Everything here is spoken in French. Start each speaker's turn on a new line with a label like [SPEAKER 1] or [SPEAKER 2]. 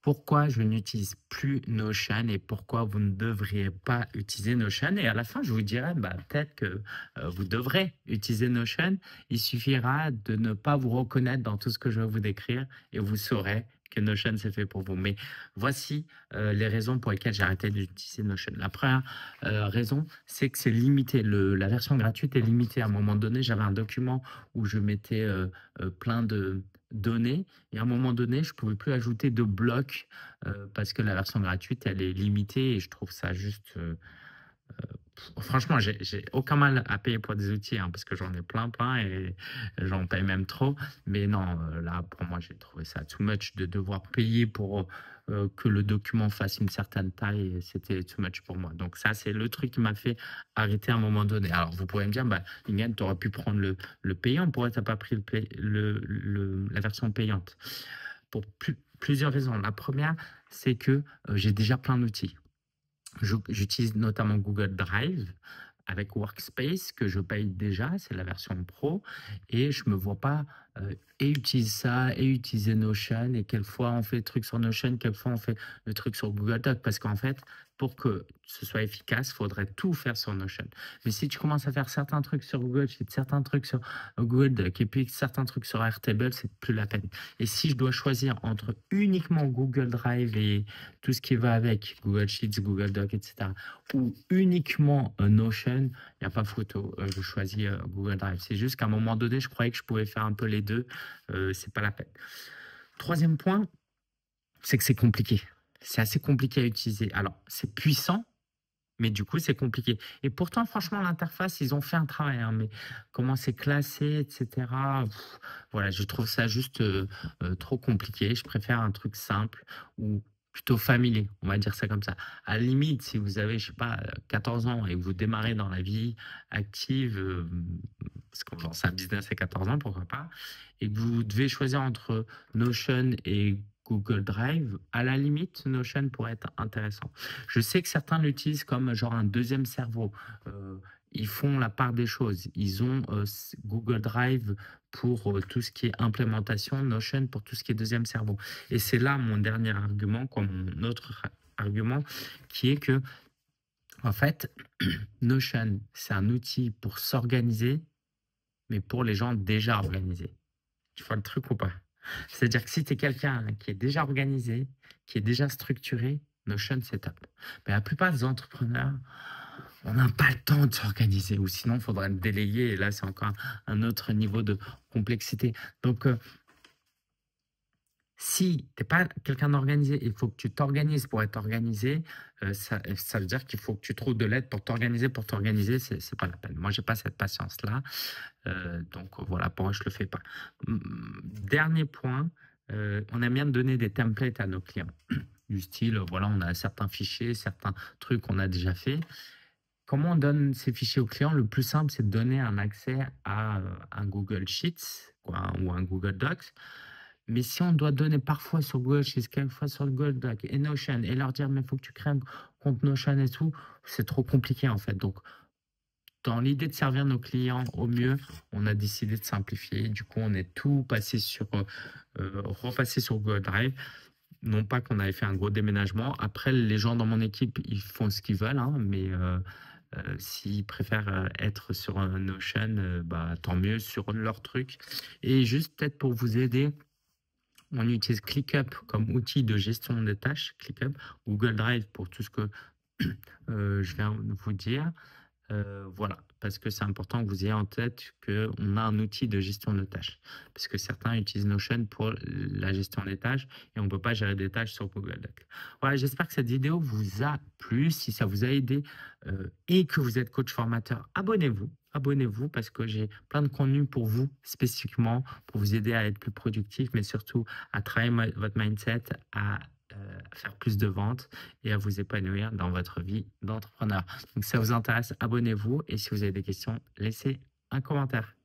[SPEAKER 1] pourquoi je n'utilise plus Notion et pourquoi vous ne devriez pas utiliser Notion. Et à la fin, je vous dirai, bah, peut-être que vous devrez utiliser Notion. Il suffira de ne pas vous reconnaître dans tout ce que je vais vous décrire et vous saurez que Notion, c'est fait pour vous. Mais voici les raisons pour lesquelles j'ai arrêté d'utiliser Notion. La première raison, c'est que c'est limité. La version gratuite est limitée. À un moment donné, j'avais un document où je mettais plein de données et à un moment donné, je pouvais plus ajouter de blocs parce que la version gratuite, elle est limitée et je trouve ça juste. Franchement, j'ai aucun mal à payer pour des outils hein, parce que j'en ai plein et j'en paye même trop. Mais non, là, pour moi, j'ai trouvé ça too much de devoir payer pour que le document fasse une certaine taille. C'était too much pour moi. Donc ça, c'est le truc qui m'a fait arrêter à un moment donné. Alors, vous pourrez me dire, bah, Lingen, tu aurais pu prendre le payant. Pourquoi tu n'as pas pris la version payante? Pour plusieurs raisons. La première, c'est que j'ai déjà plein d'outils. J'utilise notamment Google Drive avec Workspace que je paye déjà, c'est la version pro et je me vois pas et utiliser ça et utiliser Notion et quelquefois on fait le truc sur Notion, quelquefois on fait le truc sur Google Doc parce qu'en fait, pour que ce soit efficace, il faudrait tout faire sur Notion. Mais si tu commences à faire certains trucs sur Google Sheet, certains trucs sur Google Doc et puis certains trucs sur Airtable, c'est plus la peine. Et si je dois choisir entre uniquement Google Drive et tout ce qui va avec, Google Sheets, Google Doc, etc., ou uniquement Notion, il n'y a pas photo. Je choisis Google Drive. C'est juste qu'à un moment donné, je croyais que je pouvais faire un peu les deux. C'est pas la peine. Troisième point, c'est que c'est compliqué. C'est assez compliqué à utiliser. Alors, c'est puissant, mais du coup, c'est compliqué. Et pourtant, franchement, l'interface, ils ont fait un travail. Hein, mais comment c'est classé, etc. Voilà, je trouve ça juste trop compliqué. Je préfère un truc simple ou plutôt familier, on va dire ça comme ça. À la limite, si vous avez, je sais pas, 14 ans et que vous démarrez dans la vie active, parce qu'on lance un business à 14 ans, pourquoi pas, et que vous devez choisir entre Notion et Google Drive, à la limite, Notion pourrait être intéressant. Je sais que certains l'utilisent comme genre un deuxième cerveau. Ils font la part des choses. Ils ont Google Drive pour tout ce qui est implémentation, Notion pour tout ce qui est deuxième cerveau. Et c'est là mon dernier argument, comme mon autre argument, qui est que, en fait, Notion, c'est un outil pour s'organiser, mais pour les gens déjà organisés. Tu vois le truc ou pas? C'est-à-dire que si tu es quelqu'un qui est déjà organisé, qui est déjà structuré, Notion, c'est top. Mais la plupart des entrepreneurs, on n'a pas le temps de s'organiser, ou sinon, il faudrait le délayer, et là, c'est encore un autre niveau de complexité. Donc, si tu n'es pas quelqu'un d'organisé, il faut que tu t'organises pour être organisé, ça veut dire qu'il faut que tu trouves de l'aide pour t'organiser. Pour t'organiser, c'est pas la peine. Moi, j'ai pas cette patience-là. Donc voilà pourquoi je le fais pas. Dernier point, on aime bien donner des templates à nos clients. Du style, voilà, on a certains fichiers, certains trucs qu'on a déjà fait. Comment on donne ces fichiers aux clients? Le plus simple, c'est de donner un accès à un Google Sheets quoi, ou un Google Docs. Mais si on doit donner parfois sur Google Sheets, quelquefois sur Google Docs et Notion, et leur dire, mais il faut que tu crées un compte Notion et tout, c'est trop compliqué en fait. Donc, dans l'idée de servir nos clients au mieux, on a décidé de simplifier. Du coup, on est tout repassé sur Google Drive. Non pas qu'on avait fait un gros déménagement. Après, les gens dans mon équipe, ils font ce qu'ils veulent, hein, mais s'ils préfèrent être sur un Notion, bah, tant mieux sur leur truc. Et juste peut-être pour vous aider, on utilise ClickUp comme outil de gestion des tâches. ClickUp, Google Drive pour tout ce que je viens de vous dire. Voilà, parce que c'est important que vous ayez en tête qu'on a un outil de gestion de tâches. Parce que certains utilisent Notion pour la gestion des tâches et on ne peut pas gérer des tâches sur Google Docs. Voilà, j'espère que cette vidéo vous a plu. Si ça vous a aidé et que vous êtes coach formateur, abonnez-vous. Abonnez-vous parce que j'ai plein de contenu pour vous spécifiquement pour vous aider à être plus productif, mais surtout à travailler votre mindset, à faire plus de ventes et à vous épanouir dans votre vie d'entrepreneur. Donc, si ça vous intéresse, abonnez-vous et si vous avez des questions, laissez un commentaire.